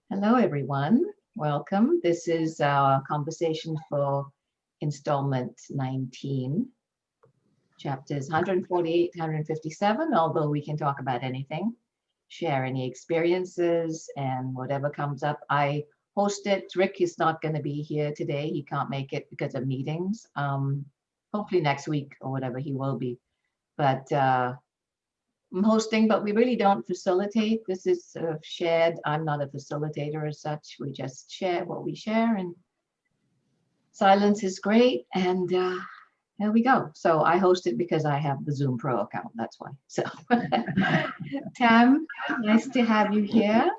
Hello, everyone. Welcome. This is our conversation for installment 19, chapters 148, 157, although we can talk about anything, share any experiences, and whatever comes up. I host it. Rick is not going to be here today. He can't make it because of meetings. Hopefully next week or whatever he will be. But I'm hosting, but we really don't facilitate. This is shared. I'm not a facilitator as such. We just share what we share, and silence is great. And there we go. So I host it because I have the Zoom Pro account. That's why. So Tam, nice to have you here.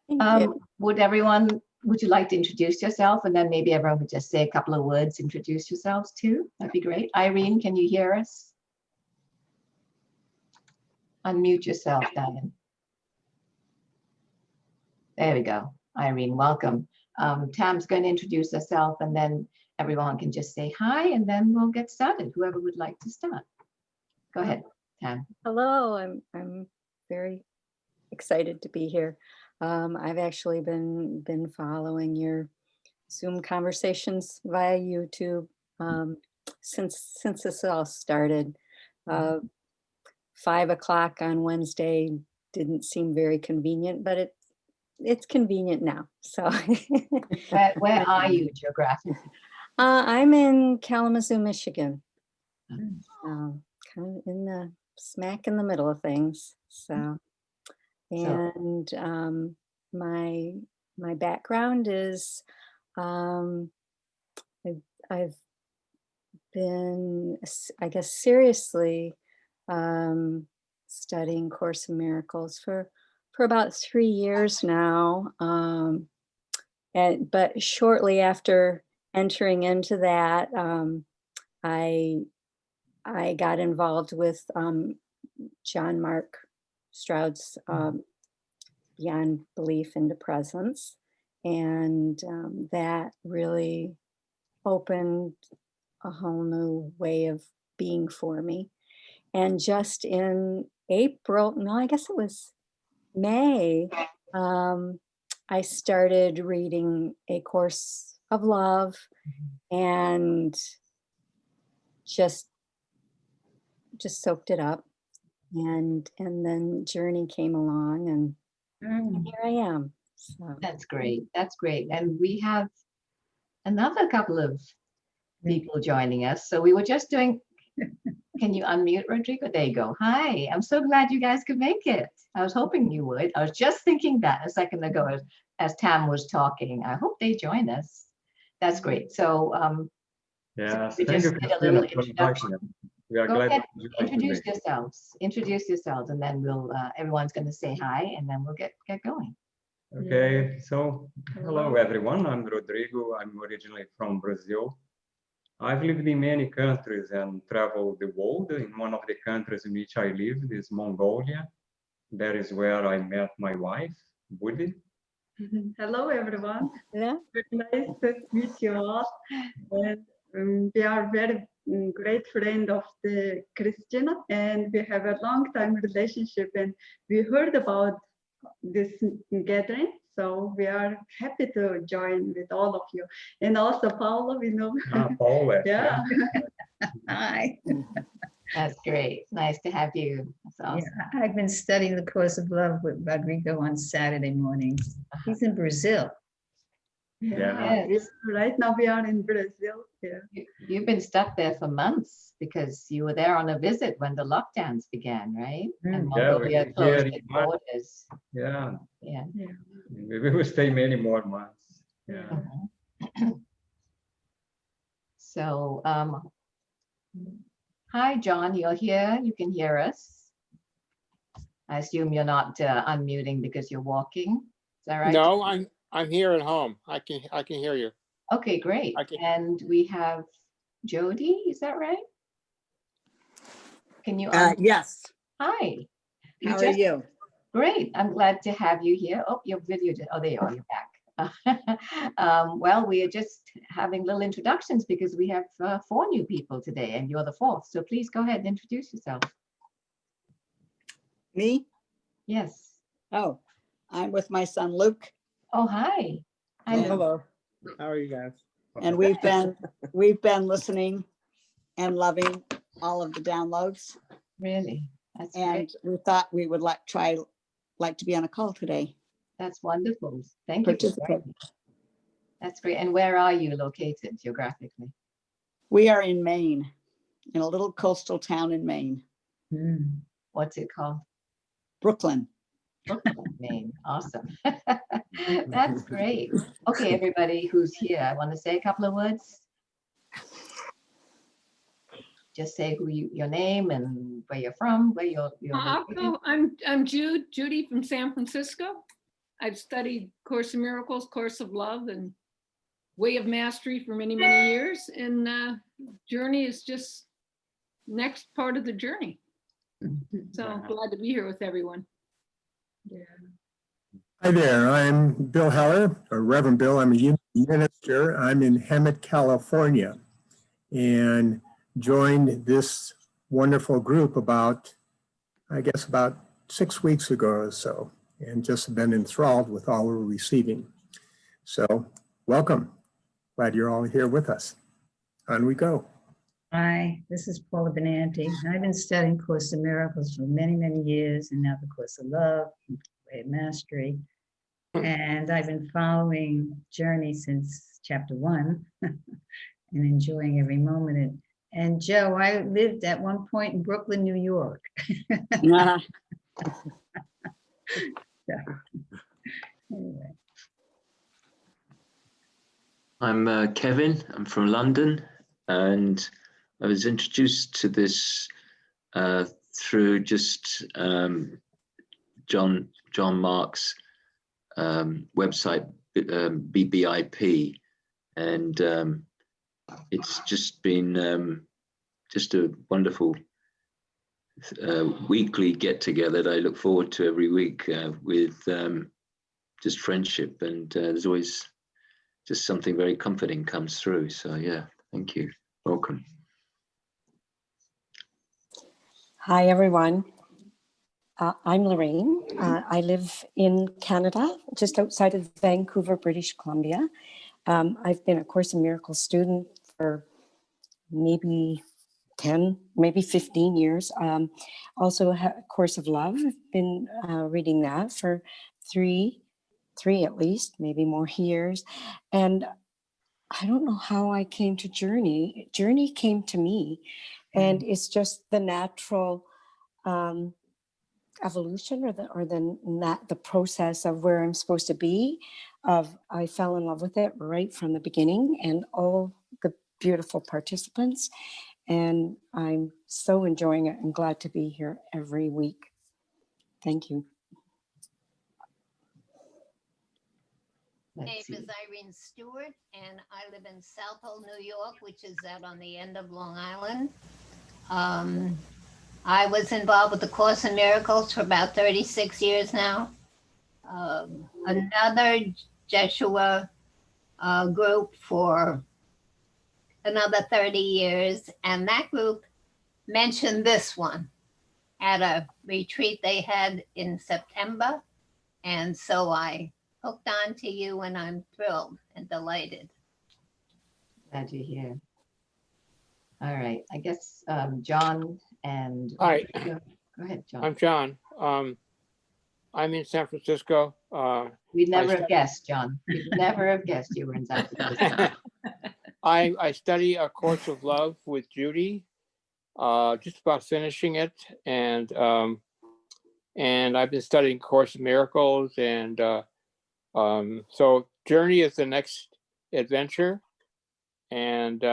Would you like to introduce yourself? And then maybe everyone could just say a couple of words, introduce yourselves too. That'd be great. Irene, can you hear us? Unmute yourself, Diane. There we go. Irene, welcome. Tam's going to introduce herself, and then everyone can just say hi, and then we'll get started. Whoever would like to start. Go ahead, Tam. Hello, I'm very excited to be here. I've actually been following your Zoom conversations via YouTube since this all started. 5 o'clock on Wednesday didn't seem very convenient, but it's convenient now. So where are you geographically? I'm in Kalamazoo, Michigan. Kind of in the smack in the middle of things. So, and my background is I've been, I guess, seriously studying Course in Miracles for about 3 years now. But shortly after entering into that, I got involved with John Mark Stroud's Beyond Belief into Presence, and that really opened a whole new way of being for me. And just in April, no, I guess it was May, I started reading A Course of Love, and just soaked it up, and then Journey came along, and here I am. So. That's great. That's great. And we have another couple of people joining us. So we were just doing. Can you unmute, Rodrigo? There you go. Hi, I'm so glad you guys could make it. I was hoping you would. I was just thinking that a second ago as Tam was talking. I hope they join us. That's great. So yes, we thank just you, did a little Christina, for introduction. inviting us. We are Go glad ahead, that you introduce today. yourselves. Introduce yourselves, and then we'll everyone's going to say hi, and then we'll get going. Okay, so hello everyone. I'm Rodrigo. I'm originally from Brazil. I've lived in many countries and traveled the world. In one of the countries in which I lived is Mongolia. That is where I met my wife, Budi. Hello, everyone. Yeah. Very nice to meet you all. And we are very great friend of the Christina, and we have a long time relationship. And we heard about this gathering, so we are happy to join with all of you. And also Paula, we know. Paula. Yeah. Hi. That's great. Nice to have you. That's awesome. Yeah, I've been studying the Course of Love with Rodrigo on Saturday mornings. He's in Brazil. Yeah. Yes. Right now we are in Brazil. Yeah. You've been stuck there for months because you were there on a visit when the lockdowns began, right? And Mongolia closed its borders. Yeah. Yeah. We will stay many more months. Yeah. So, hi, John, you're here. You can hear us. I assume you're not unmuting because you're walking. Is that right? No, I'm here at home. I can hear you. Okay, great. And we have Jody. Is that right? Can you? Yes. Hi. How are you? Great. I'm glad to have you here. Oh, your video. Oh, there you are. You're back. Well, we are just having little introductions because we have 4 new people today, and you're the 4th. So please go ahead and introduce yourself. Me? Yes. Oh, I'm with my son Luke. Oh, hi. Hi, Oh, Lou. hello. How are you guys? And we've been listening and loving all of the downloads. Really? That's And great. we thought we would like to be on a call today. That's wonderful. Thank you for Participate. joining. That's great. And where are you located geographically? We are in Maine, in a little coastal town in Maine, What's it called? Brooklyn. Brooklyn, Maine. Awesome. That's great. Okay, everybody who's here, I want to say a couple of words. Just say your name and where you're from, where you're located. I'm Judy from San Francisco. I've studied Course in Miracles, Course of Love, and Way of Mastery for many, many years. And Journey is just next part of the journey. So I'm glad to be here with everyone. Hi there, I'm Bill Heller, or Reverend Bill. I'm a minister. I'm in Hemet, California, and joined this wonderful group about 6 weeks ago or so, and just been enthralled with all we're receiving. So welcome. Glad you're all here with us. On we go. Hi, this is Paula Benanti. I've been studying Course in Miracles for many, many years, and now the Course of Love, Way of Mastery. And I've been following Journey since chapter 1 and enjoying every moment. And Joe, I lived at one point in Brooklyn, New York. Yeah. So, anyway. I'm Kevin. I'm from London, and I was introduced to this through just John Mark's website, BBIP, and it's just been just a wonderful weekly get together that I look forward to every week with just friendship, and there's always just something very comforting comes through. So yeah, thank you. Welcome. Hi, everyone. I'm Lorraine. I live in Canada, just outside of Vancouver, British Columbia. I've been a Course in Miracles student for maybe 10, maybe 15 years. Also a Course of Love. I've been reading that for three at least, maybe more years. And I don't know how I came to Journey. Journey came to me, and it's just the natural evolution or the process of where I'm supposed to be. I fell in love with it right from the beginning, and all the beautiful participants. And I'm so enjoying it and glad to be here every week. Thank you. My name is Irene Stewart, and I live in South Hole, New York, which is out on the end of Long Island. I was involved with the Course in Miracles for about 36 years now. Another Jeshua group for another 30 years, and that group mentioned this one at a retreat they had in September, and so I hooked on to you, and I'm thrilled and delighted. Glad you're here. All right, I guess John and Hi. Go ahead, John. I'm John. I'm in San Francisco. We'd never have guessed, John. We'd never have guessed you were in San Francisco. I study A Course of Love with Judy, just about finishing it, and I've been studying Course of Miracles, and so Journey is the next adventure, and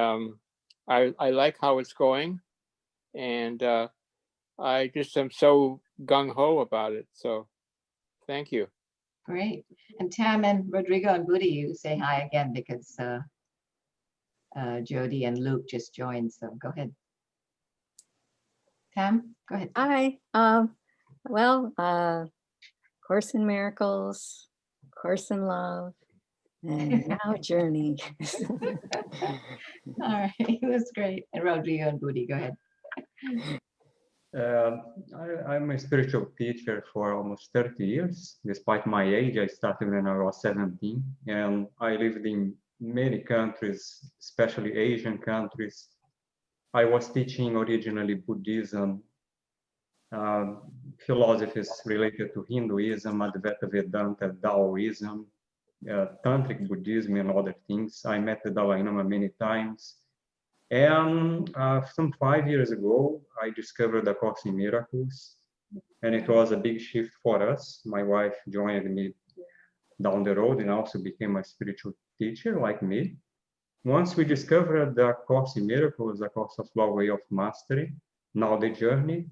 I like how it's going, and I just am so gung-ho about it. So thank you. Great. And Tam and Rodrigo and Budi, you say hi again because Jody and Luke just joined. So go ahead. Tam, go ahead. Hi. Course in Miracles, Course in Love, and now Journey. All right, it was great. And Rodrigo and Budi, go ahead. I'm a spiritual teacher for almost 30 years. Despite my age, I started when I was 17, and I lived in many countries, especially Asian countries. I was teaching originally Buddhism, philosophies related to Hinduism, Advaita Vedanta, Taoism, Tantric Buddhism, and other things. I met the Dalai Lama many times. And some 5 years ago, I discovered the Course in Miracles, and it was a big shift for us. My wife joined me down the road and also became a spiritual teacher like me. Once we discovered the Course in Miracles, the Course of Love Way of Mastery, now the journey,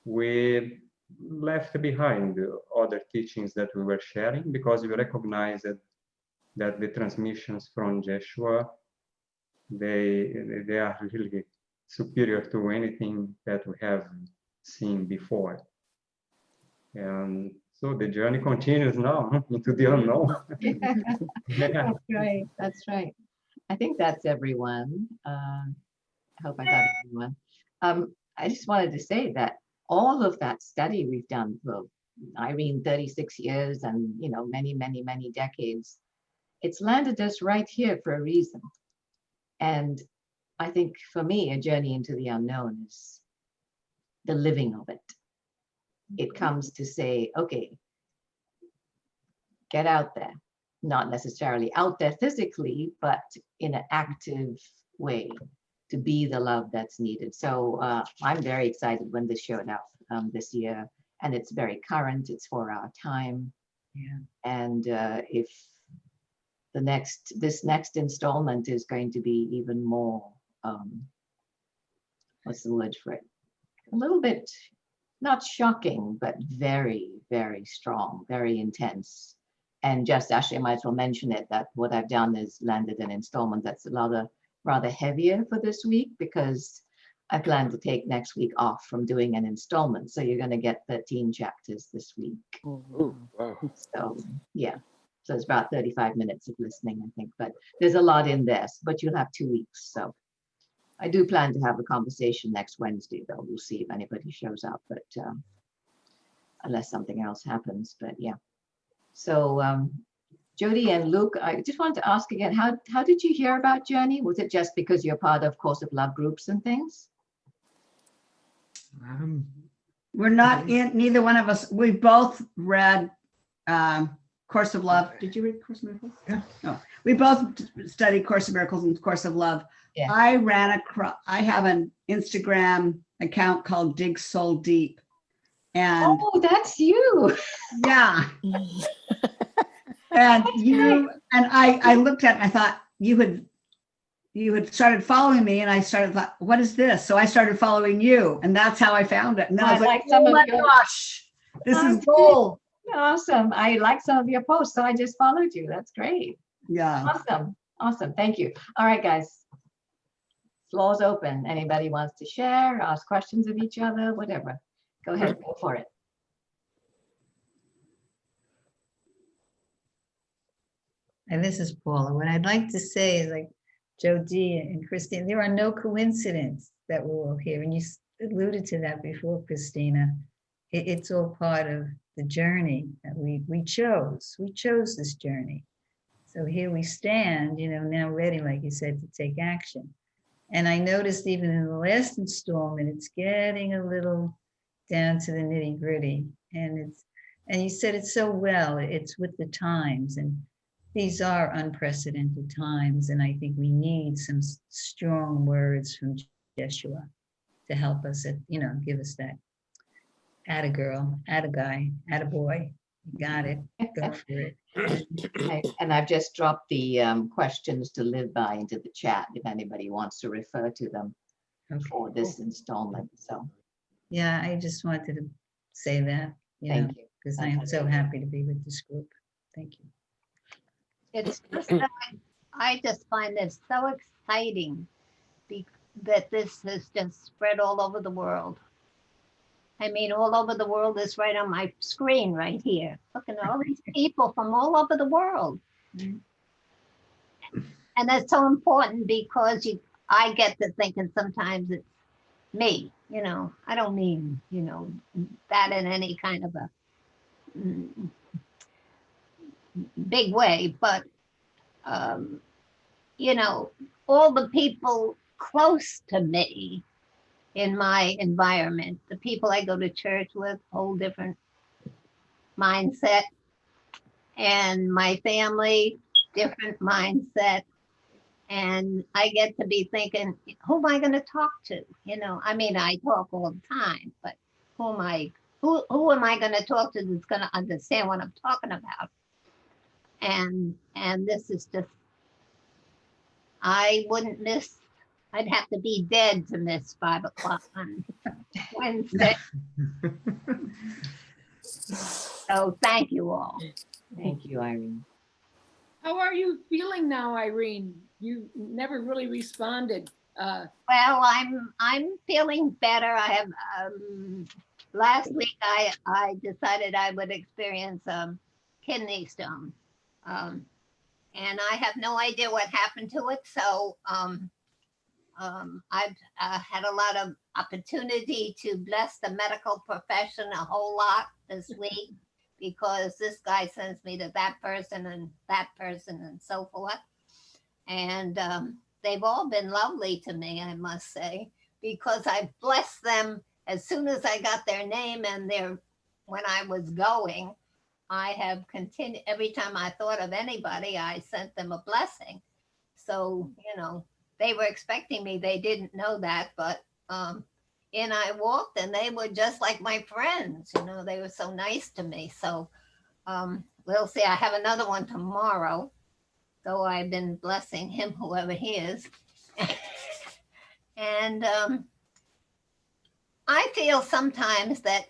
we left behind the other teachings that we were sharing because we recognized that the transmissions from Yeshua, they are really superior to anything that we have seen before. And so the journey continues now into the unknown. That's right. That's right. I think that's everyone. I hope I got everyone. I just wanted to say that all of that study we've done for Irene, 36 years and, you know, many, many, many decades, it's landed us right here for a reason. And I think for me, a journey into the unknown is the living of it. It comes to say, okay, get out there, not necessarily out there physically, but in an active way to be the love that's needed. So I'm very excited when this showed up this year, and it's very current, it's for our time. Yeah. And if this next installment is going to be even more, what's the word for it? A little bit, not shocking, but very, very strong, very intense. And just actually, I might as well mention it, that what I've done is landed an installment that's rather heavier for this week, because I plan to take next week off from doing an installment. So you're going to get 13 chapters this week. Ooh, wow. So yeah, so it's about 35 minutes of listening, I think, but there's a lot in this, but you'll have 2 weeks. So I do plan to have a conversation next Wednesday, though. We'll see if anybody shows up, but unless something else happens, but yeah. So Jody and Luke, I just wanted to ask again, how did you hear about Journey? Was it just because you're part of Course of Love groups and things? We're not in, neither one of us, we both read Course of Love. Did you read Course of Miracles? Yeah. No, we both studied Course of Miracles and Course of Love. Yeah. I have an Instagram account called Dig Soul Deep. And Oh, that's you. yeah. And you and I looked at it and I thought you had started following me, and I thought, what is this? So I started following you, and that's how I found it. And then I was like, oh my gosh, this is gold. Awesome. I like some of your posts, so I just followed you. That's great. Yeah. Awesome. Awesome. Thank you. All right, guys. Floor's open. Anybody wants to share, ask questions of each other, whatever. Go ahead, go for it. And this is Paula. What I'd like to say is, like Jody and Christina, there are no coincidences that we're all here. And you alluded to that before, Christina. It's all part of the journey that we chose. We chose this journey. So here we stand, you know, now ready, like you said, to take action. And I noticed even in the last installment, it's getting a little down to the nitty gritty. And you said it so well, it's with the times. And these are unprecedented times, and I think we need some strong words from Yeshua to help us, give us that atta girl, atta guy, atta boy. You got it. Go for it. And I've just dropped the questions to live by into the chat if anybody wants to refer to them for this installment. So yeah, I just wanted to say that, thank you, because I am so happy to be with this group. Thank you. It's just that I just find this so exciting that this has just spread all over the world. I mean, all over the world is right on my screen right here. Look at all these people from all over the world. And that's so important because I get to thinking sometimes it's me. I don't mean, that in any kind of a mm, big way, but, um, all the people close to me in my environment, the people I go to church with, whole different mindset, and my family, different mindset. And I get to be thinking, who am I going to talk to? I talk all the time, but who am I going to talk to that's going to understand what I'm talking about? And this is just, I wouldn't miss, I'd have to be dead to miss 5 o'clock on Wednesday. So thank you all. Thank you, Irene. How are you feeling now, Irene? You never really responded. Well, I'm feeling better. I have last week I decided I would experience kidney stone, and I have no idea what happened to it. So I've had a lot of opportunity to bless the medical profession a whole lot this week, because this guy sends me to that person and so forth. And they've all been lovely to me, I must say, because I blessed them as soon as I got their name and when I was going. I have continued, every time I thought of anybody, I sent them a blessing. So, they were expecting me. They didn't know that, but in I walked and they were just like my friends. They were so nice to me. So we'll see. I have another one tomorrow, though I've been blessing him, whoever he is. And I feel sometimes that,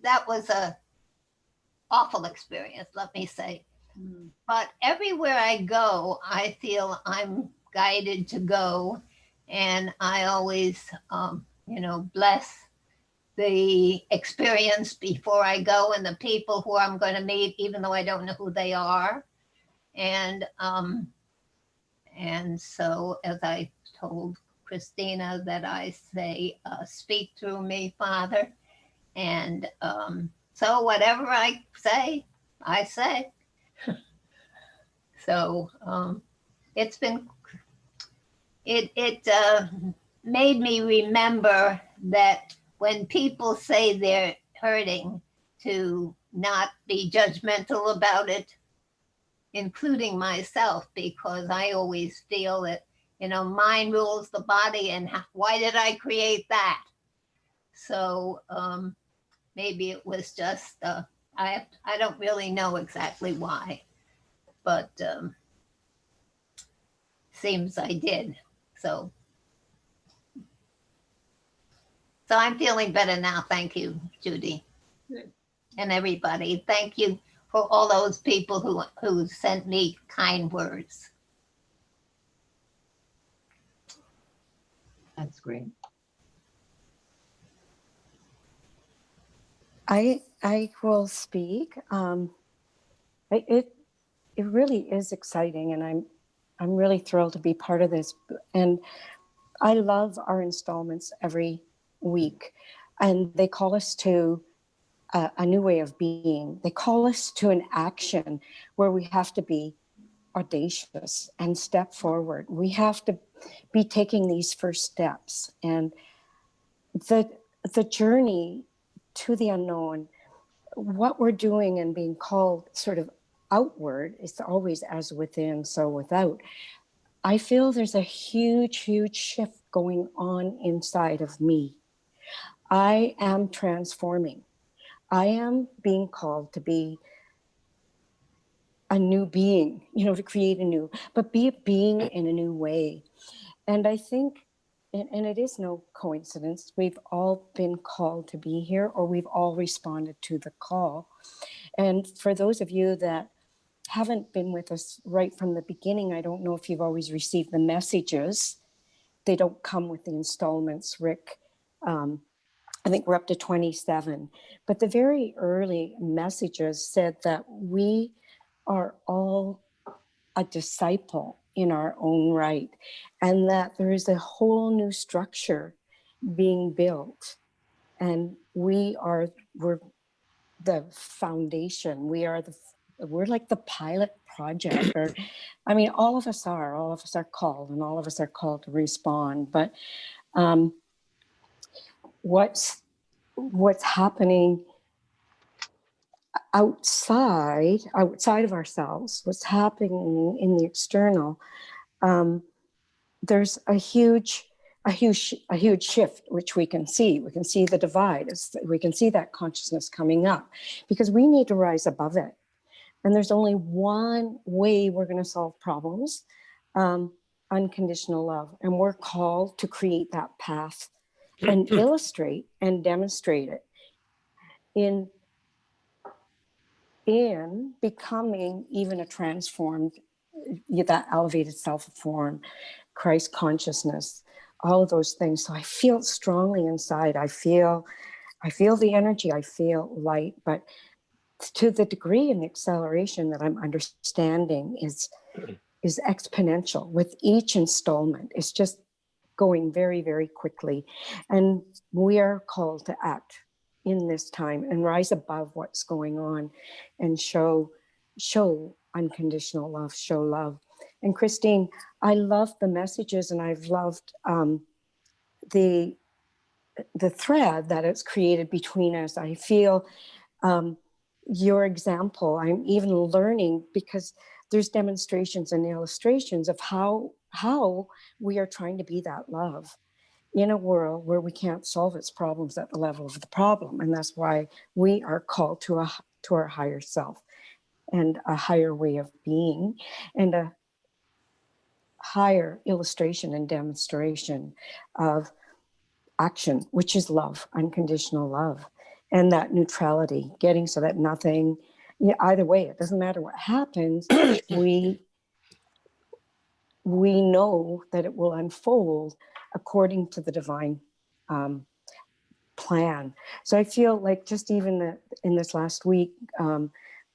that was a awful experience, let me say. But everywhere I go, I feel I'm guided to go. And I always, bless the experience before I go and the people who I'm going to meet, even though I don't know who they are. And so, as I told Christina, that I say, speak through me, Father. And so whatever I say, I say. So it's been, it made me remember that when people say they're hurting, to not be judgmental about it, including myself, because I always feel that, mind rules the body, and why did I create that? So maybe it was just, I don't really know exactly why, but seems I did. So I'm feeling better now. Thank you, Judy. Good. And everybody. Thank you for all those people who sent me kind words. That's great. I will speak. It really is exciting, and I'm really thrilled to be part of this. And I love our installments every week, and they call us to a new way of being. They call us to an action where we have to be audacious and step forward. We have to be taking these first steps, and the journey to the unknown, what we're doing and being called sort of outward is always as within, so without. I feel there's a huge, huge shift going on inside of me. I am transforming. I am being called to be a new being, to create a new, but be a being in a new way. And I think, and it is no coincidence, we've all been called to be here, or we've all responded to the call. And for those of you that haven't been with us right from the beginning, I don't know if you've always received the messages. They don't come with the installments, Rick. I think we're up to 27. But the very early messages said that we are all a disciple in our own right, and that there is a whole new structure being built. And we're the foundation. We're like the pilot project, or, I mean, all of us are called, and all of us are called to respond. But what's happening outside of ourselves, what's happening in the external, there's a huge shift, which we can see. We can see the divide. We can see that consciousness coming up, because we need to rise above it. And there's only one way we're going to solve problems, unconditional love. And we're called to create that path and illustrate and demonstrate it in becoming even a transformed, that elevated self-form, Christ consciousness, all of those things. So I feel it strongly inside. I feel the energy, I feel light, but to the degree and the acceleration that I'm understanding is exponential with each installment. It's just going very, very quickly. And we are called to act in this time and rise above what's going on and show unconditional love, show love. And Christine, I love the messages, and I've loved the thread that it's created between us. I feel your example, I'm even learning, because there's demonstrations and illustrations of how we are trying to be that love in a world where we can't solve its problems at the level of the problem. And that's why we are called to our higher self and a higher way of being, and a higher illustration and demonstration of action, which is love, unconditional love, and that neutrality, getting so that nothing, either way, it doesn't matter what happens, we know that it will unfold according to the divine plan. So I feel like just even in this last week,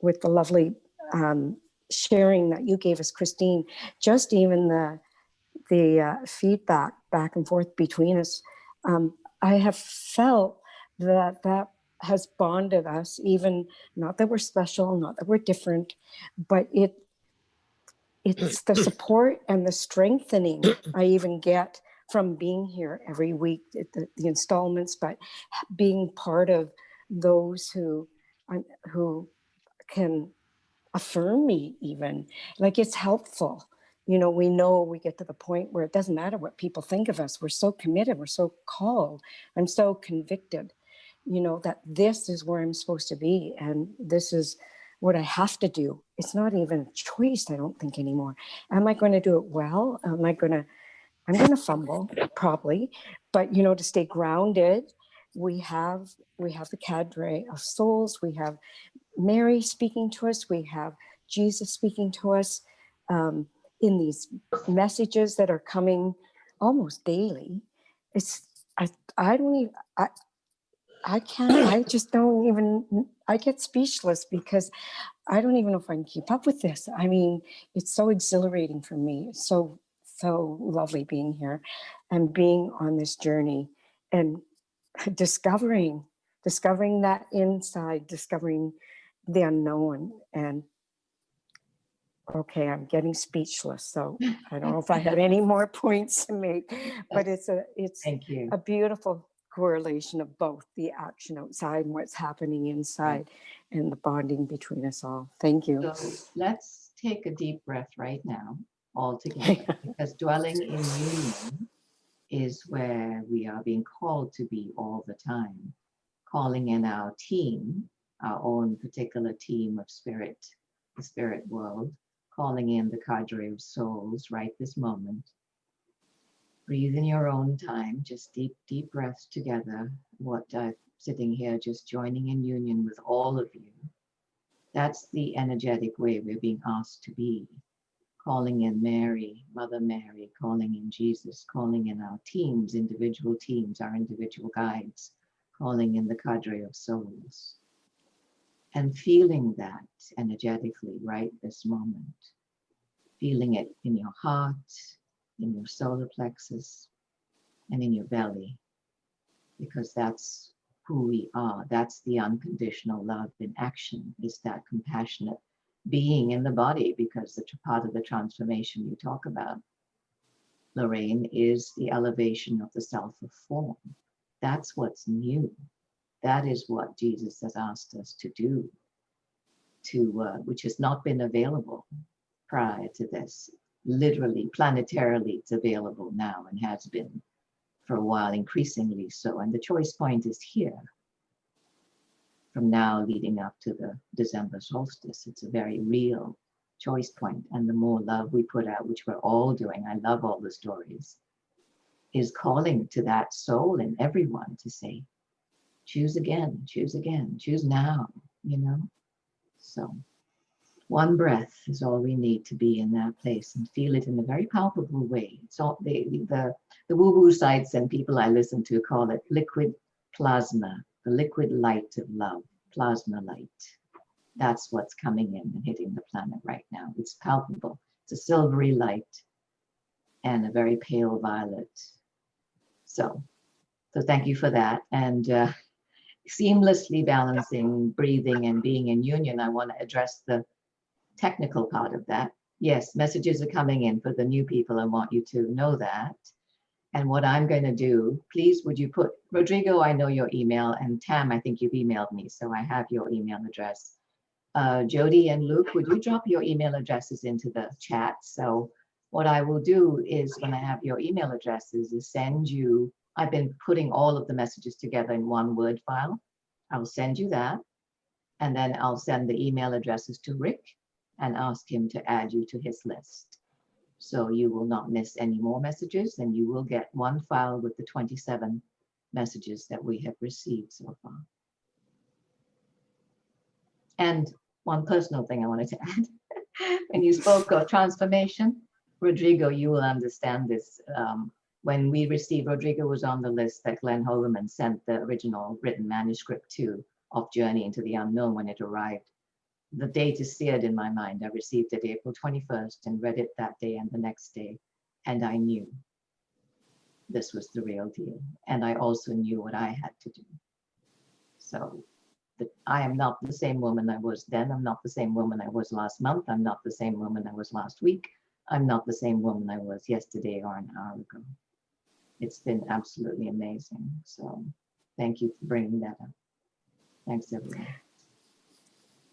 with the lovely sharing that you gave us, Christine, just even the feedback back and forth between us, I have felt that has bonded us, even not that we're special, not that we're different, but it's the support and the strengthening I even get from being here every week, the installments, but being part of those who can affirm me even. Like, it's helpful. We know we get to the point where it doesn't matter what people think of us. We're so committed, we're so called. I'm so convicted, that this is where I'm supposed to be. And this is what I have to do. It's not even a choice, I don't think, anymore. Am I going to do it well? I'm going to fumble probably, but to stay grounded, we have the cadre of souls. We have Mary speaking to us. We have Jesus speaking to us in these messages that are coming almost daily. I get speechless, because I don't even know if I can keep up with this. I mean, it's so exhilarating for me. It's so lovely being here and being on this journey and discovering that inside, discovering the unknown. And okay, I'm getting speechless, so I don't know if I have any more points to make, but it's Thank you. a beautiful correlation of both the action outside and what's happening inside, and the bonding between us all. Thank you. So let's take a deep breath right now, all together, because dwelling in union is where we are being called to be all the time. Calling in our team, our own particular team of spirit, the spirit world, calling in the cadre of souls right this moment. Breathe in your own time, just deep breaths together. Sitting here, just joining in union with all of you. That's the energetic way we're being asked to be. Calling in Mary, Mother Mary, calling in Jesus, calling in our teams, individual teams, our individual guides, calling in the cadre of souls. And feeling that energetically right this moment. Feeling it in your heart, in your solar plexus, and in your belly. because that's who we are. That's the unconditional love in action, is that compassionate being in the body, because the part of the transformation you talk about, Lorraine, is the elevation of the self of form. That's what's new. That is what Jesus has asked us to do, which has not been available prior to this. Literally, planetarily, it's available now and has been for a while, increasingly so. And the choice point is here. From now leading up to the December solstice, it's a very real choice point. And the more love we put out, which we're all doing, I love all the stories, is calling to that soul in everyone to say, choose again, choose now, you know? So one breath is all we need to be in that place and feel it in a very palpable way. It's all the woo-woo sites and people I listen to call it liquid plasma, the liquid light of love, plasma light. That's what's coming in and hitting the planet right now. It's palpable. It's a silvery light and a very pale violet. So thank you for that. And seamlessly balancing breathing and being in union, I want to address the technical part of that. Yes, messages are coming in for the new people. I want you to know that. And what I'm going to do, please, would you put, Rodrigo, I know your email, and Tam, I think you've emailed me, so I have your email address. Jody and Luke, would you drop your email addresses into the chat? So what I will do is, when I have your email addresses, is send you, I've been putting all of the messages together in one Word file. I will send you that. And then I'll send the email addresses to Rick and ask him to add you to his list. So you will not miss any more messages, and you will get one file with the 27 messages that we have received so far. And one personal thing I wanted to add, when you spoke of transformation, Rodrigo, you will understand this. When we received, Rodrigo was on the list that Glenn Hoverman sent the original written manuscript to, of Journey into the Unknown, when it arrived. The date is seared in my mind. I received it April 21st and read it that day and the next day. And I knew this was the real deal. And I also knew what I had to do. So I am not the same woman I was then. I'm not the same woman I was last month. I'm not the same woman I was last week. I'm not the same woman I was yesterday or an hour ago. It's been absolutely amazing. So thank you for bringing that up. Thanks, everyone.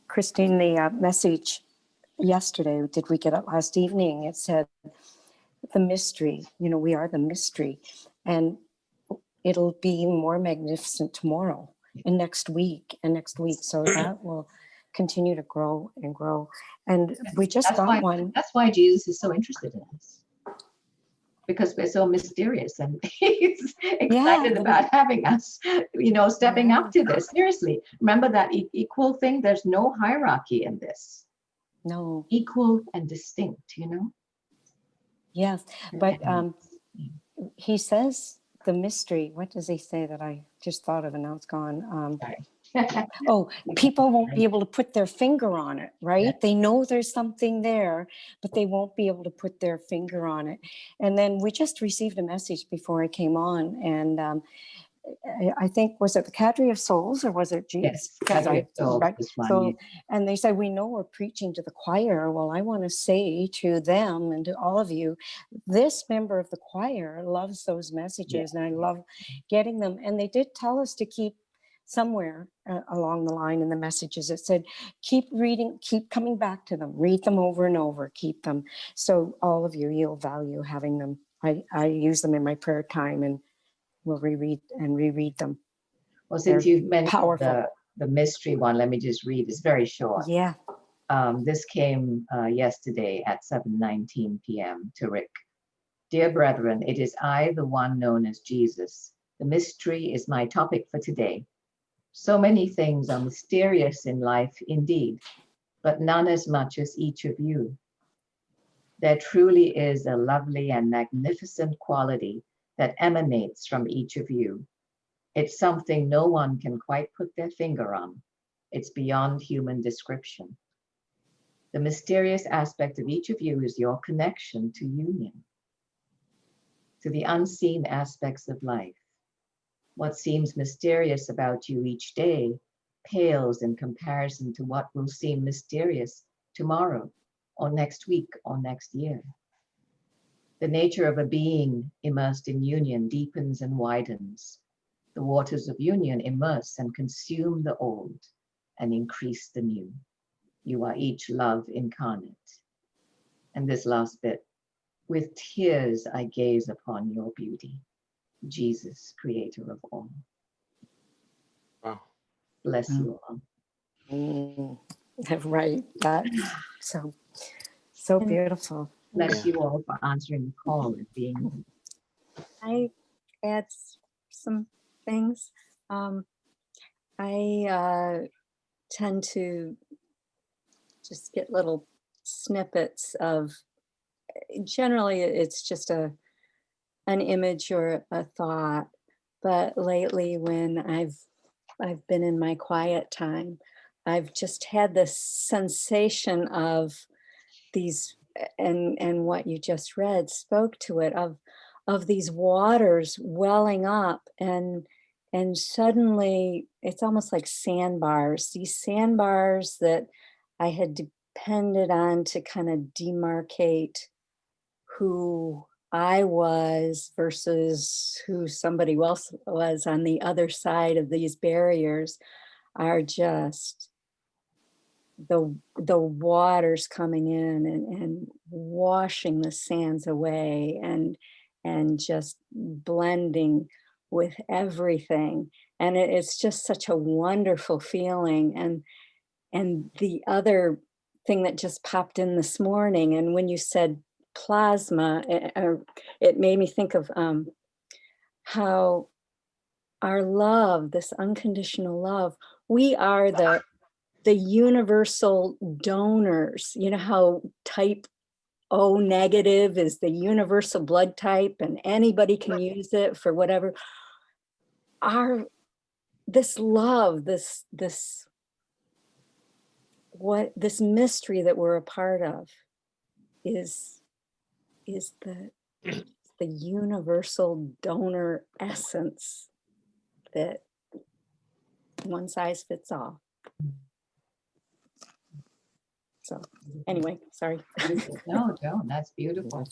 Christine, the message yesterday, did we get it last evening? It said, the mystery, you know, we are the mystery, and it'll be more magnificent tomorrow and next week and next week. So that will continue to grow and grow. And we just got one. That's why Jesus is so interested in us, because we're so mysterious, and he's excited about having us, you know, stepping up to this. Seriously, remember that equal thing? There's no hierarchy in this. No. Equal and distinct, you know? Yes, but he says the mystery, what does he say that I just thought of and now it's gone? Oh, people won't be able to put their finger on it, right? Yeah. They know there's something there, but they won't be able to put their finger on it. And then we just received a message before I came on, and I think, was it the Cadre of Souls or was it Jesus? Yes, Cadre of Souls. Right? So, yeah. And they said, we know we're preaching to the choir. Well, I want to say to them and to all of you, this member of the choir loves those messages, and I love getting them. And they did tell us to keep somewhere along the line in the messages, it said, keep reading, keep coming back to them, read them over and over, keep them. So all of you, you'll value having them. I use them in my prayer time, and we'll reread them. Well, since you've mentioned the mystery one, let me just read. It's very short. Yeah. This came yesterday at 7:19 p.m. to Rick. Dear brethren, it is I, the one known as Jesus. The mystery is my topic for today. So many things are mysterious in life indeed, but none as much as each of you. There truly is a lovely and magnificent quality that emanates from each of you. It's something no one can quite put their finger on. It's beyond human description. The mysterious aspect of each of you is your connection to union, to the unseen aspects of life. What seems mysterious about you each day pales in comparison to what will seem mysterious tomorrow, or next week, or next year. The nature of a being immersed in union deepens and widens. The waters of union immerse and consume the old and increase the new. You are each love incarnate. And this last bit, with tears I gaze upon your beauty, Jesus, creator of all. Wow. Bless you all. Right. That's so beautiful. Bless Yeah. you all for answering the call and being. I add some things. I tend to just get little snippets of, generally it's just an image or a thought, but lately when I've been in my quiet time, I've just had this sensation of these, and what you just read spoke to it, of these waters welling up, and suddenly it's almost like sandbars, these sandbars that I had depended on to kind of demarcate who I was versus who somebody else was on the other side of these barriers, are just the waters coming in and washing the sands away, and just blending with everything. And it's just such a wonderful feeling. And the other thing that just popped in this morning, and when you said plasma, it made me think of how our love, this unconditional love, we are the universal donors. You know how type O negative is the universal blood type and anybody can use it for whatever. This love, this mystery that we're a part of is the universal donor essence that one size fits all. So anyway, sorry. No, don't. That's beautiful.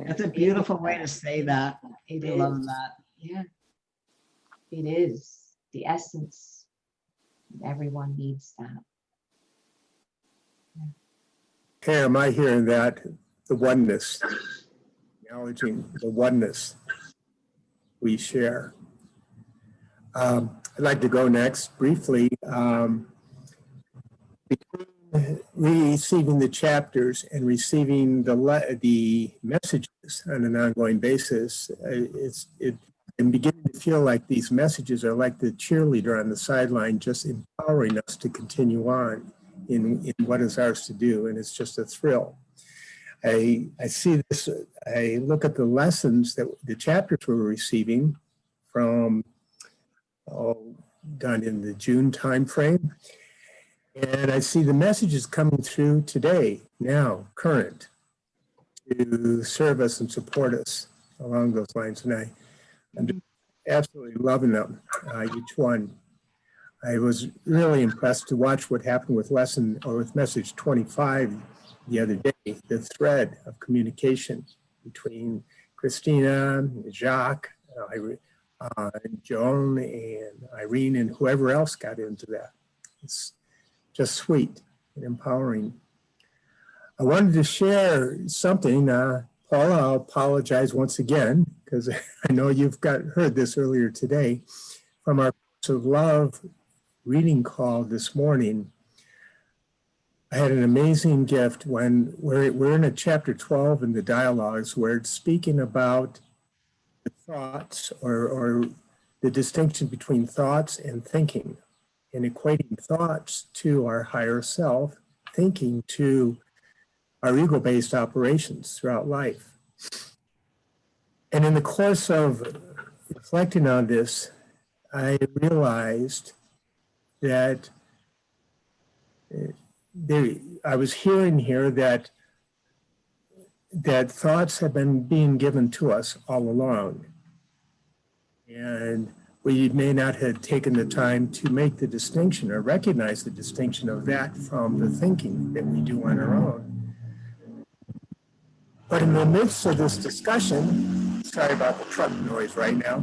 That's a beautiful way to say that. It I is. love that. Yeah. It is the essence. Everyone needs that. Hey, am I hearing that? The oneness, acknowledging the oneness we share. I'd like to go next briefly. Between receiving the chapters and receiving the messages on an ongoing basis, I'm beginning to feel like these messages are like the cheerleader on the sideline, just empowering us to continue on in what is ours to do, and it's just a thrill. I see this, I look at the lessons that the chapters we're receiving from done in the June timeframe. And I see the messages coming through today, now, current, to serve us and support us along those lines. And I'm just absolutely loving them, each one. I was really impressed to watch what happened with message 25 the other day, the thread of communication between Christina, Jacques, Joan, and Irene, and whoever else got into that. It's just sweet and empowering. I wanted to share something. Paula, I'll apologize once again, because I know you've heard this earlier today from our Course of Love reading call this morning. I had an amazing gift when we're in a chapter 12 in the dialogues where it's speaking about the thoughts or the distinction between thoughts and thinking, and equating thoughts to our higher self, thinking to our ego-based operations throughout life. And in the course of reflecting on this, I realized that I was hearing here that thoughts have been being given to us all along. And we may not have taken the time to make the distinction or recognize the distinction of that from the thinking that we do on our own. But in the midst of this discussion, sorry about the truck noise right now,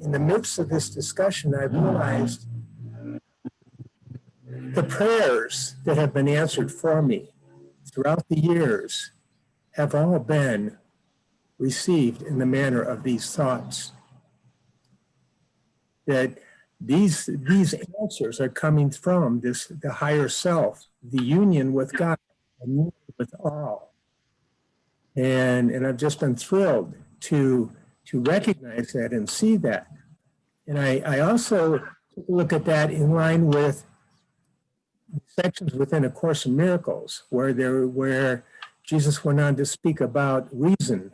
in the midst of this discussion, I realized the prayers that have been answered for me throughout the years have all been received in the manner of these thoughts. That these answers are coming from the higher self, the union with God, and union with all. And I've just been thrilled to recognize that and see that. And I also took a look at that in line with sections within A Course in Miracles, where Jesus went on to speak about reason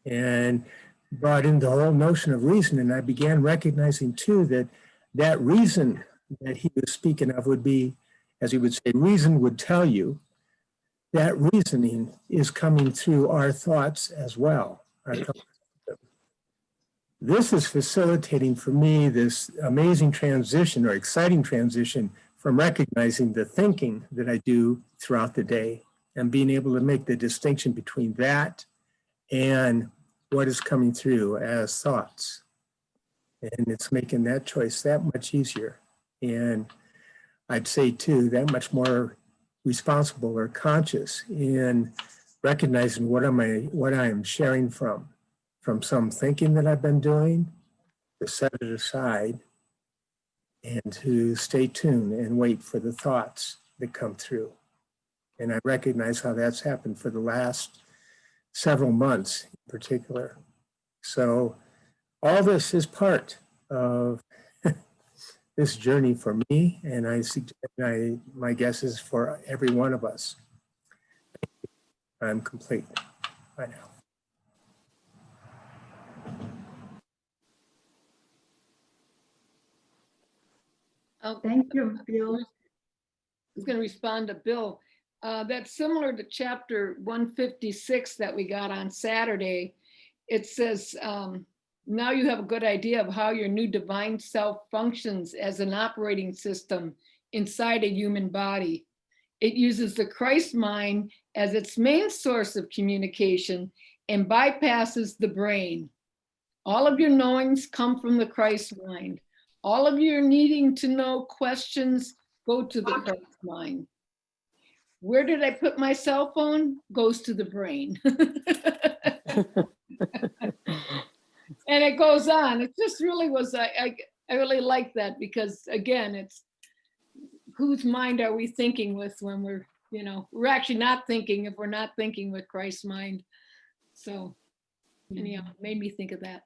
and brought in the whole notion of reason. And I began recognizing too that reason that he was speaking of would be, as he would say, reason would tell you. That reasoning is coming through our thoughts as well. This is facilitating for me this amazing transition or exciting transition from recognizing the thinking that I do throughout the day and being able to make the distinction between that and what is coming through as thoughts. And it's making that choice that much easier. And I'd say too, that much more responsible or conscious in recognizing what I am sharing from some thinking that I've been doing, to set it aside and to stay tuned and wait for the thoughts that come through. And I recognize how that's happened for the last several months in particular. So all this is part of this journey for me, and my guess is for every one of us. I'm complete by now. Thank you, Bill. I was going to respond to Bill. That's similar to chapter 156 that we got on Saturday. It says, now you have a good idea of how your new divine self functions as an operating system inside a human body. It uses the Christ mind as its main source of communication and bypasses the brain. All of your knowings come from the Christ mind. All of your needing to know questions go to the Christ mind. Where did I put my cell phone? Goes to the brain. And it goes on. It just really was, I really like that because again, it's whose mind are we thinking with when we're actually not thinking if we're not thinking with Christ's mind. So anyhow, it made me think of that.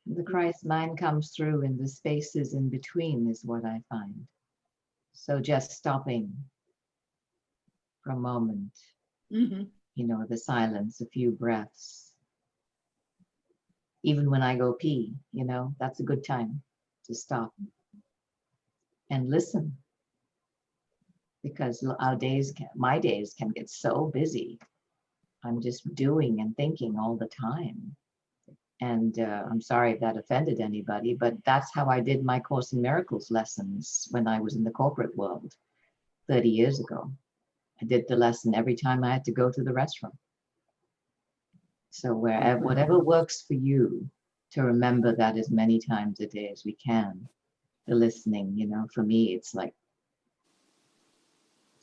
The Christ mind comes through in the spaces in between is what I find. So just stopping for a moment, the silence, a few breaths. Even when I go pee, that's a good time to stop and listen. Because my days can get so busy. I'm just doing and thinking all the time. And I'm sorry if that offended anybody, but that's how I did my Course in Miracles lessons when I was in the corporate world 30 years ago. I did the lesson every time I had to go to the restroom. So whatever works for you, to remember that as many times a day as we can. The listening, for me, it's like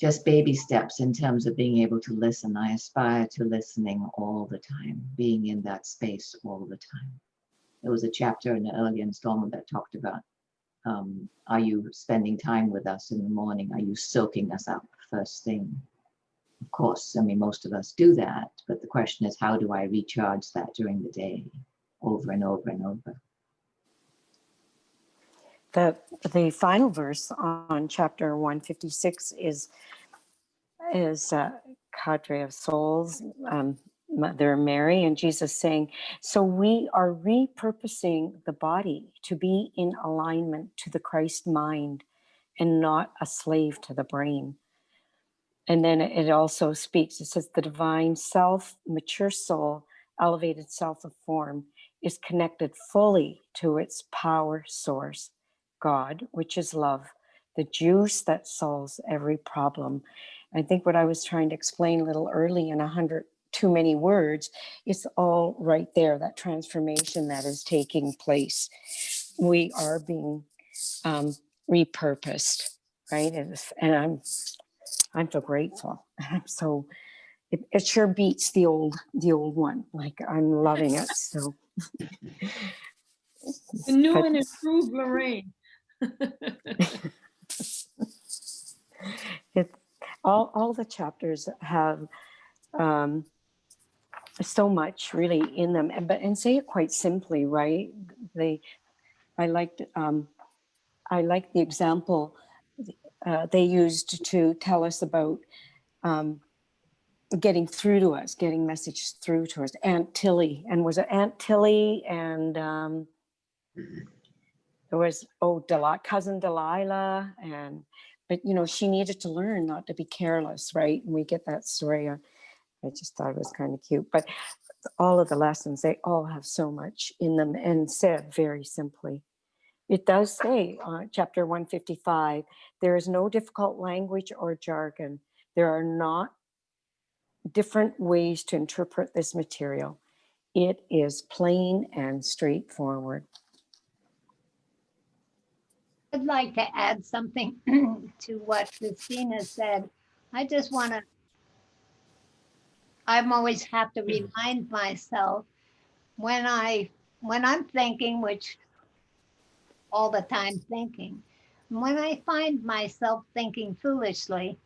just baby steps in terms of being able to listen. I aspire to listening all the time, being in that space all the time. There was a chapter in the earlier installment that talked about, are you spending time with us in the morning? Are you soaking us up first thing? Of course, most of us do that, but the question is, how do I recharge that during the day, over and over and over? The final verse on chapter 156 is Cadre of Souls, Mother Mary and Jesus saying, so we are repurposing the body to be in alignment to the Christ mind and not a slave to the brain. And then it also speaks, it says the divine self, mature soul, elevated self of form, is connected fully to its power source, God, which is love, the juice that solves every problem. I think what I was trying to explain a little early in 100 too many words, it's all right there, that transformation that is taking place. We are being repurposed, right? And I'm so grateful. So it sure beats the old one. Like, I'm loving it. So The new and improved Lorraine. All the chapters have so much really in them, and say it quite simply, right? I liked the example they used to tell us about getting through to us, getting messages through to us. Aunt Tilly, and was it Aunt Tilly and there was cousin Delilah, but she needed to learn not to be careless, right? And we get that story. I just thought it was kind of cute, but all of the lessons, they all have so much in them, and said very simply. It does say, chapter 155, there is no difficult language or jargon. There are not different ways to interpret this material. It is plain and straightforward. I'd like to add something to what Christina said. I just want to, I'm always have to remind myself when I'm thinking, which all the time thinking, when I find myself thinking foolishly,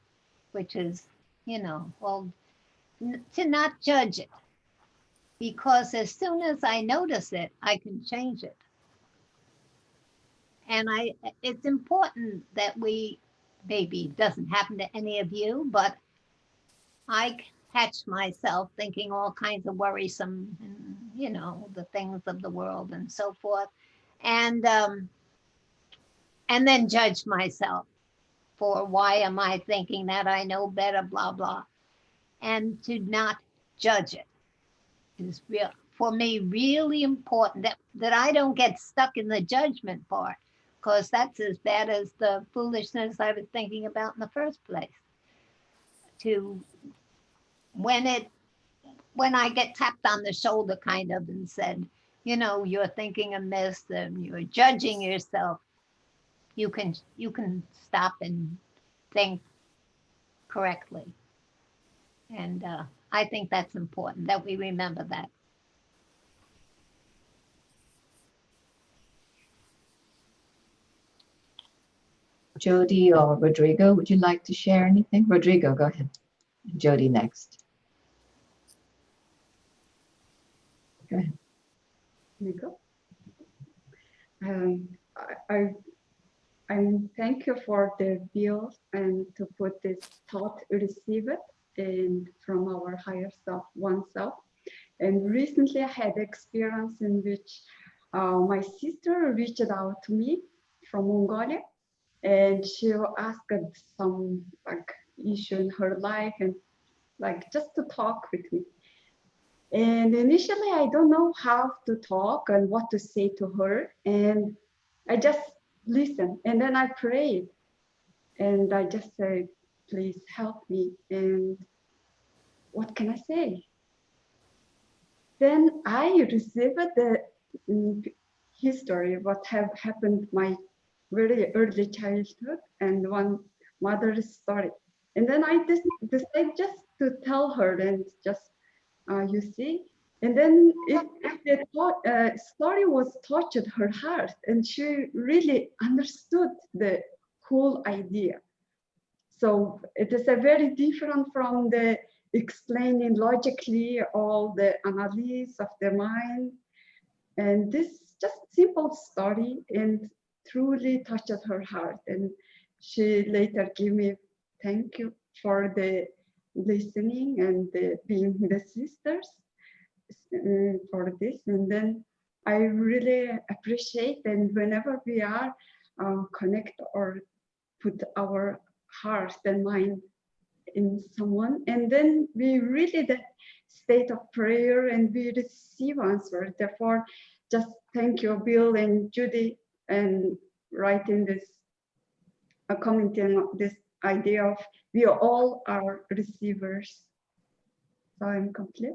which is, well, to not judge it, because as soon as I notice it, I can change it. And it's important that maybe it doesn't happen to any of you, but I catch myself thinking all kinds of worrisome, the things of the world and so forth. And then judge myself for why am I thinking that, I know better, blah, blah. And to not judge it is real, for me, really important that I don't get stuck in the judgment part, because that's as bad as the foolishness I was thinking about in the first place. When I get tapped on the shoulder kind of and said, you're thinking amiss and you're judging yourself, you can stop and think correctly. And I think that's important that we remember that. Jody or Rodrigo, would you like to share anything? Rodrigo, go ahead. Jody next. Go ahead. Here we go. I'm thank you for the bill and to put this thought, receive it, and from our higher self, oneself. And recently I had experience in which my sister reached out to me from Mongolia, and she asked some issue in her life and just to talk with me. And initially I don't know how to talk and what to say to her, and I just listened, and then I prayed, and I just said, please help me, and what can I say? Then I received the history of what have happened my very early childhood and one mother's story. And then I decided just to tell her and just, you see, and then the story was touched her heart, and she really understood the whole idea. So it is a very different from the explaining logically all the analysis of the mind. And this just simple story and truly touched her heart. And she later gave me thank you for the listening and being the sisters for this. And then I really appreciate, and whenever we are connect or put our heart and mind in someone, and then we really state of prayer and we receive answers. Therefore, just thank you, Bill and Judy, and writing this, commenting on this idea of we all are receivers. So I'm complete.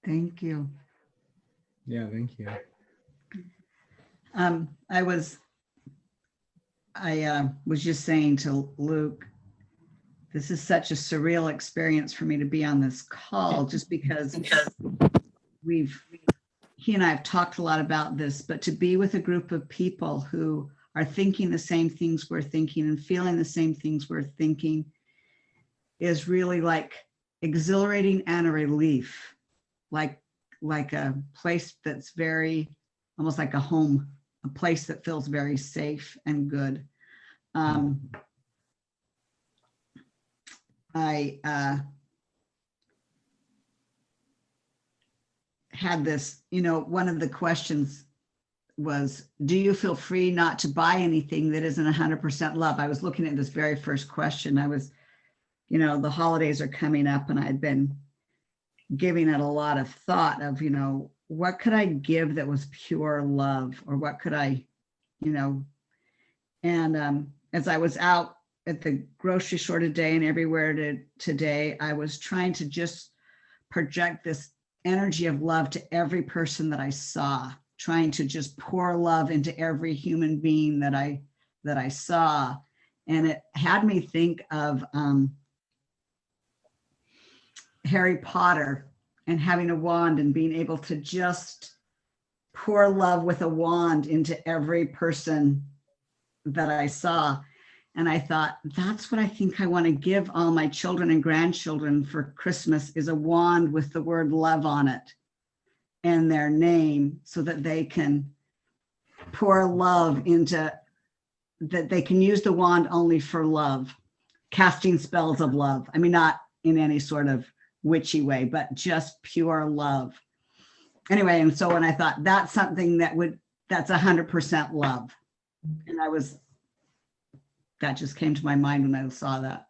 Thank you. Yeah, thank you. I was just saying to Luke, this is such a surreal experience for me to be on this call, just because he and I have talked a lot about this, but to be with a group of people who are thinking the same things we're thinking and feeling the same things we're thinking is really like exhilarating and a relief, like a place that's very, almost like a home, a place that feels very safe and good. I had this, one of the questions was, do you feel free not to buy anything that isn't 100% love? I was looking at this very first question. I was, the holidays are coming up and I'd been giving it a lot of thought of, what could I give that was pure love, or what could I, and as I was out at the grocery store today and everywhere today, I was trying to just project this energy of love to every person that I saw, trying to just pour love into every human being that I saw. And it had me think of Harry Potter and having a wand and being able to just pour love with a wand into every person that I saw. And I thought, that's what I think I want to give all my children and grandchildren for Christmas, is a wand with the word love on it and their name, so that they can pour love into, that they can use the wand only for love, casting spells of love. I mean, not in any sort of witchy way, but just pure love. Anyway, and so when I thought that's something that's 100% love. And that just came to my mind when I saw that.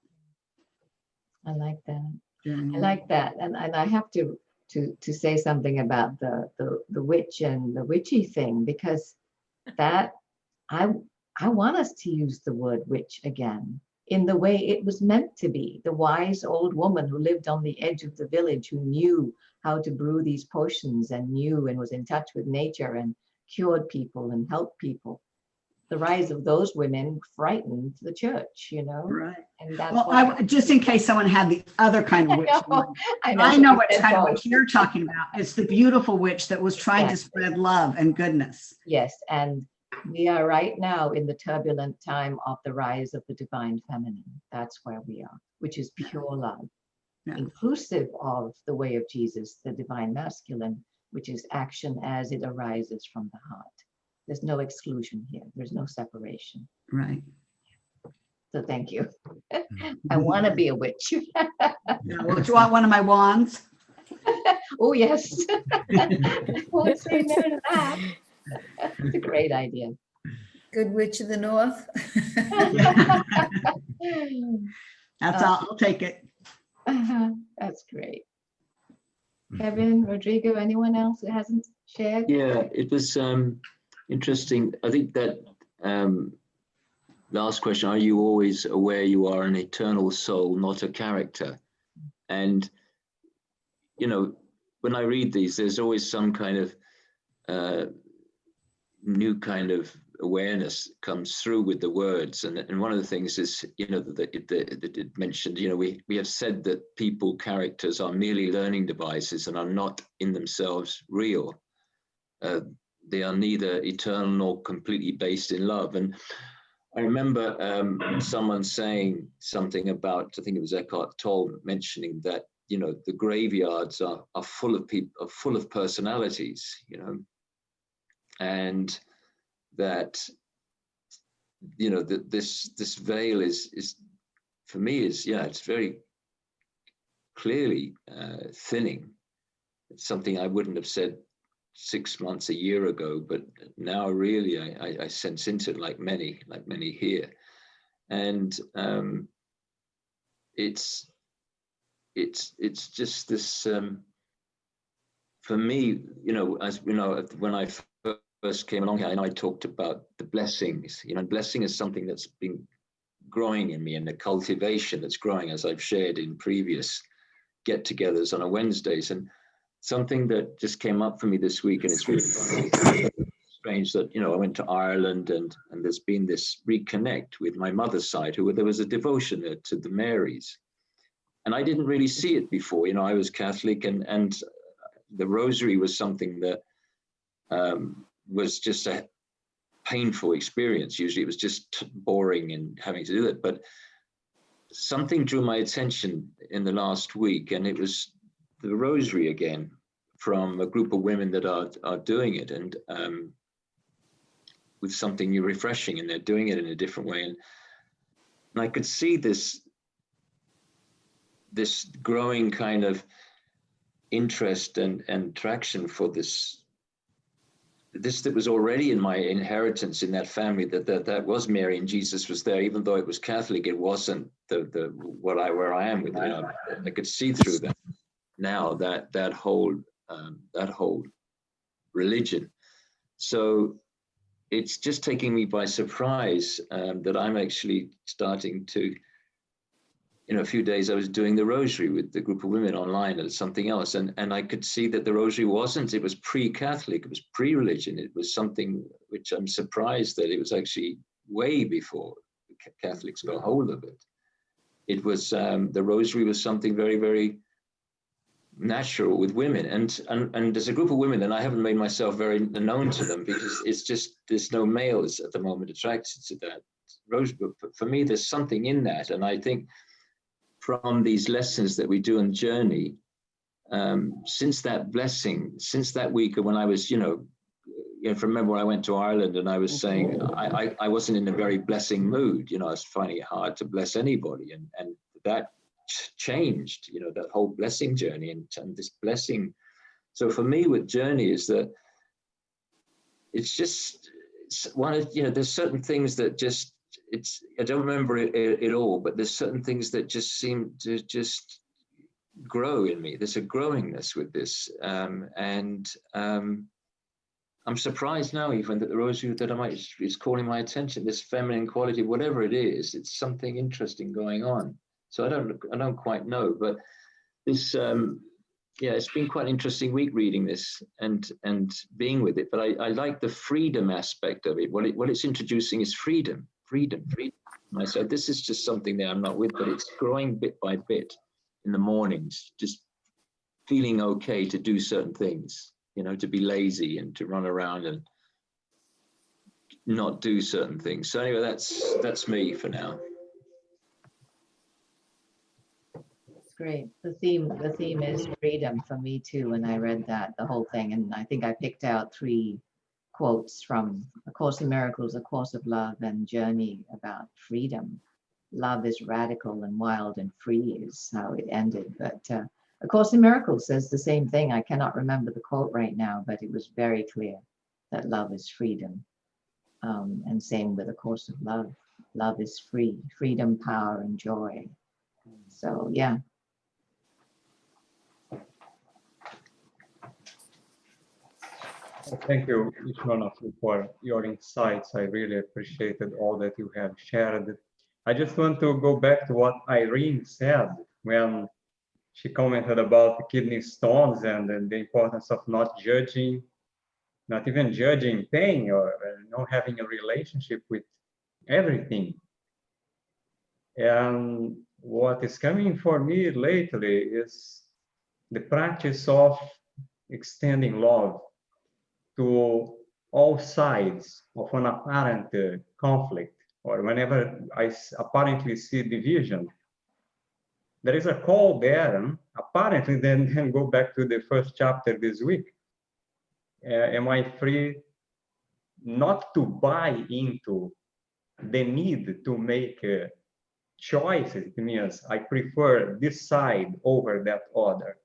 I like that. Yeah. I like that. And I have to say something about the witch and the witchy thing, because that I want us to use the word witch again in the way it was meant to be. The wise old woman who lived on the edge of the village, who knew how to brew these potions and knew and was in touch with nature and cured people and helped people. The rise of those women frightened the church, Right. And that's well, just in case someone had the other kind of witch. I know what kind of witch you're talking about. It's the beautiful witch that was trying to spread love and goodness. Yes, and we are right now in the turbulent time of the rise of the divine feminine. That's where we are, which is pure love, inclusive of the way of Jesus, the divine masculine, which is action as it arises from the heart. There's no exclusion here. There's no separation. Right. So thank you. I want to be a witch. Well, do you want one of my wands? Oh, yes. I won't say no to that. It's a great idea. Good witch of the north. That's I'll take it. That's great. Kevin, Rodrigo, anyone else that hasn't shared? Yeah, it was interesting. I think that last question, are you always aware you are an eternal soul, not a character? And, when I read these, there's always some kind of new kind of awareness comes through with the words. And one of the things is, that it mentioned, we have said that people, characters are merely learning devices and are not in themselves real. They are neither eternal nor completely based in love. And I remember someone saying something about, I think it was Eckhart Tolle, mentioning that, the graveyards are full of people, are full of personalities, and that, that this veil is for me it's very clearly thinning. It's something I wouldn't have said 6 months, a year ago, but now really I sense into it like many here. And it's just this, for me, you know, as you know, when I first came along here, and I talked about the blessings, you know, blessing is something that's been growing in me, and the cultivation that's growing, as I've shared in previous get-togethers on a Wednesdays. And something that just came up for me this week, and it's really strange that, you know, I went to Ireland, and there's been this reconnect with my mother's side, who there was a devotion there to the Marys. And I didn't really see it before. You know, I was Catholic, and the rosary was something that was just a painful experience. Usually it was just boring and having to do it. But something drew my attention in the last week, and it was the rosary again from a group of women that are doing it, and with something new, refreshing, and they're doing it in a different way. And I could see this growing kind of interest and traction for this that was already in my inheritance in that family, that was Mary and Jesus was there, even though it was Catholic. It wasn't where I am with it. You know, I could see through that now, that whole religion. So it's just taking me by surprise that I'm actually starting to, a few days I was doing the rosary with the group of women online and something else. And I could see that the rosary it was pre-Catholic, it was pre-religion. It was something which I'm surprised that it was actually way before the Catholics got hold of it. It was, the rosary was something very, very natural with women. And there's a group of women, and I haven't made myself very known to them because it's just, there's no males at the moment attracted to that rosary. But for me, there's something in that. And I think, from these lessons that we do on Journey, since that blessing, since that week when I was, remember when I went to Ireland and I was saying I wasn't in a very blessing mood, I was finding it hard to bless anybody, and that changed, that whole blessing journey and this blessing. So for me with Journey is that it's just there's certain things that just, I don't remember it all, but there's certain things that just seem to just grow in me. There's a growingness with this. And I'm surprised now even that the rosary that is calling my attention, this feminine quality, whatever it is, it's something interesting going on. So I don't quite know, but this, it's been quite an interesting week reading this and being with it. But I like the freedom aspect of it. What it's introducing is freedom. And I said, this is just something that I'm not with, but it's growing bit by bit in the mornings, just feeling okay to do certain things, to be lazy and to run around and not do certain things. So anyway, that's me for now. That's great. The theme is freedom for me too. And I read the whole thing, and I think I picked out 3 quotes from A Course in Miracles, A Course of Love, and Journey about freedom. Love is radical and wild and free is how it ended. But A Course in Miracles says the same thing. I cannot remember the quote right now, but it was very clear that love is freedom. And same with A Course of Love. Love is free, freedom, power, and joy. So yeah. Thank you, each one of you, for your insights. I really appreciated all that you have shared. I just want to go back to what Irene said when she commented about the kidney stones and the importance of not judging, not even judging pain, or having a relationship with everything. And what is coming for me lately is the practice of extending love to all sides of an apparent conflict, or whenever I apparently see division. There is a call there, apparently, then go back to the first chapter this week. Am I free not to buy into the need to make choices? It means I prefer this side over that other.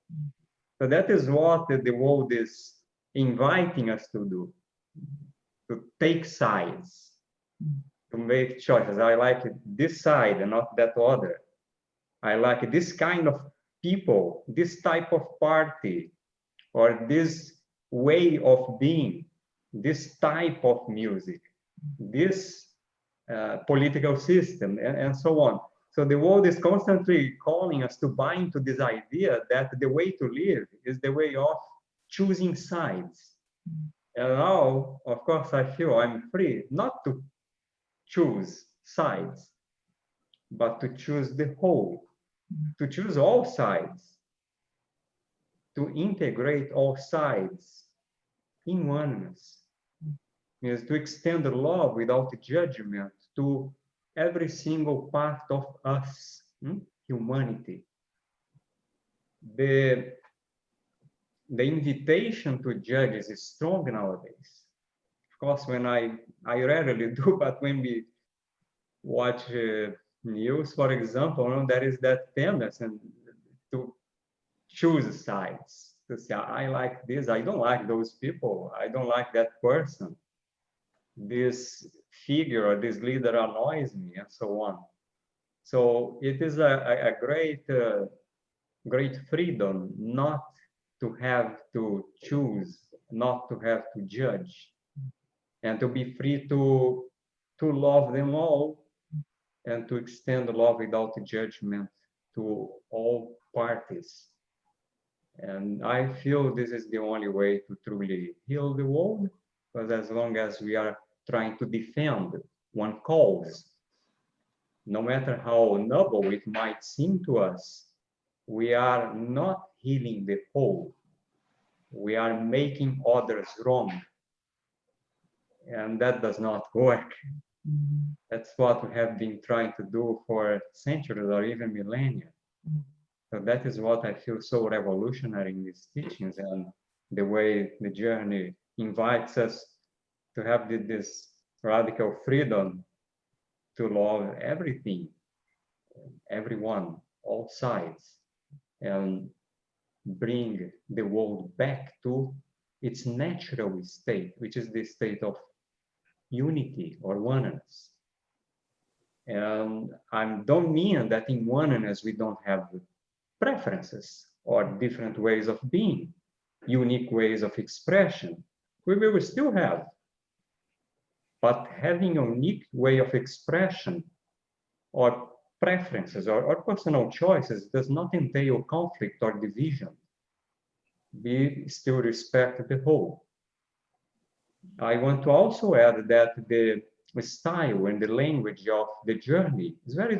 So that is what the world is inviting us to do, to take sides, to make choices. I like this side and not that other. I like this kind of people, this type of party, or this way of being, this type of music, this political system, and so on. So the world is constantly calling us to buy into this idea that the way to live is the way of choosing sides. And now, of course, I feel I'm free not to choose sides, but to choose the whole, to choose all sides, to integrate all sides in oneness, means to extend love without judgment to every single part of us, humanity. The invitation to judge is strong nowadays. Of course, when I rarely do, but when we watch news, for example, there is that tendency to choose sides, to say, I like this, I don't like those people, I don't like that person, this figure or this leader annoys me, and so on. So it is a great, great freedom not to have to choose, not to have to judge, and to be free to love them all and to extend love without judgment to all parties. And I feel this is the only way to truly heal the world, because as long as we are trying to defend one cause, no matter how noble it might seem to us, we are not healing the whole. We are making others wrong. And that does not work. That's what we have been trying to do for centuries or even millennia. So that is what I feel so revolutionary in these teachings, and the way the journey invites us to have this radical freedom to love everything, everyone, all sides, and bring the world back to its natural state, which is the state of unity or oneness. And I don't mean that in oneness we don't have preferences or different ways of being, unique ways of expression. We will still have. But having a unique way of expression or preferences or personal choices does not entail conflict or division. We still respect the whole. I want to also add that the style and the language of the journey is very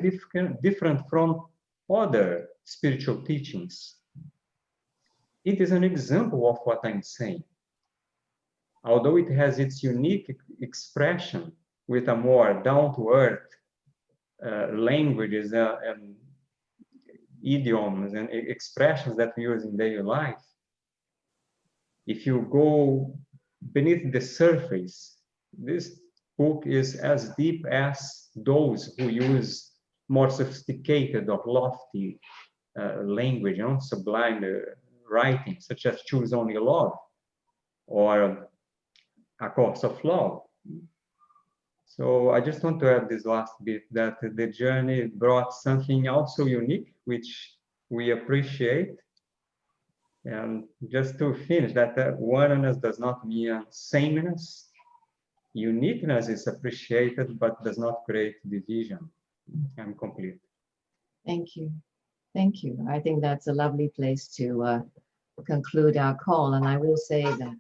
different from other spiritual teachings. It is an example of what I'm saying. Although it has its unique expression with a more down-to-earth languages and idioms and expressions that we use in daily life, if you go beneath the surface, this book is as deep as those who use more sophisticated or lofty language, sublime writing, such as Choose Only Love or A Course of Love. So I just want to add this last bit, that the journey brought something also unique, which we appreciate. And just to finish, that oneness does not mean sameness. Uniqueness is appreciated, but does not create division. I'm complete. Thank you. Thank you. I think that's a lovely place to conclude our call. And I will say that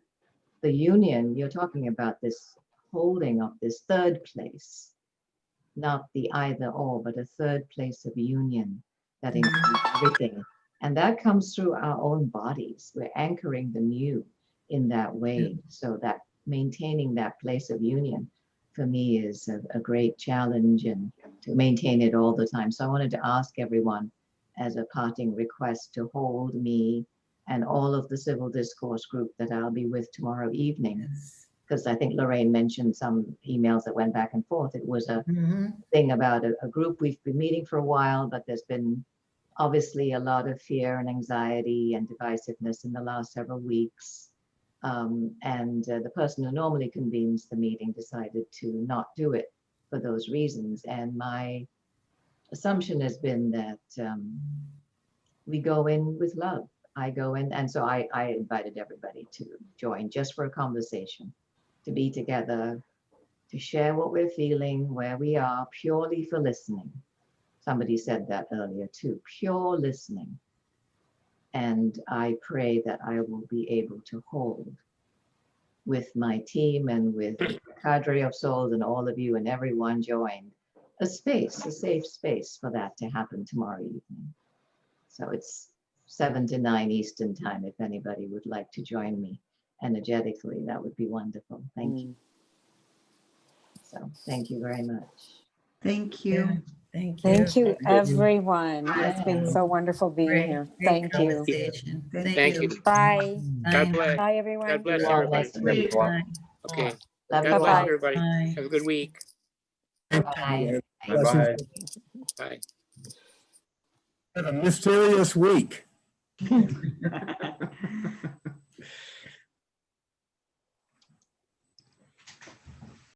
the union, you're talking about this holding of this third place, not the either or, but a third place of union that includes everything. And that comes through our own bodies. We're anchoring the new in that way. So that maintaining that place of union for me is a great challenge, and to maintain it all the time. So I wanted to ask everyone as a parting request to hold me and all of the civil discourse group that I'll be with tomorrow evening. Because I think Lorraine mentioned some emails that went back and forth. It was a thing about a group we've been meeting for a while, but there's been obviously a lot of fear and anxiety and divisiveness in the last several weeks. And the person who normally convenes the meeting decided to not do it for those reasons. And my assumption has been that we go in with love. I go in, and so I invited everybody to join just for a conversation, to be together, to share what we're feeling, where we are, purely for listening. Somebody said that earlier too, pure listening. And I pray that I will be able to hold with my team and with the cadre of souls and all of you and everyone joined, a space, a safe space for that to happen tomorrow evening. So it's 7 to 9 Eastern time. If anybody would like to join me energetically, that would be wonderful. Thank you. So thank you very much. Thank you. Thank you. Thank you, everyone. It's been so wonderful being Great- here. great Thank you. conversation. Thank you. Bye. God bless. Bye, everyone. God bless You all everybody. next week. Bye. Okay. Love God you bless all. everybody. Bye. Have a good week. Bye. Bye-bye. Bye. Have a mysterious week.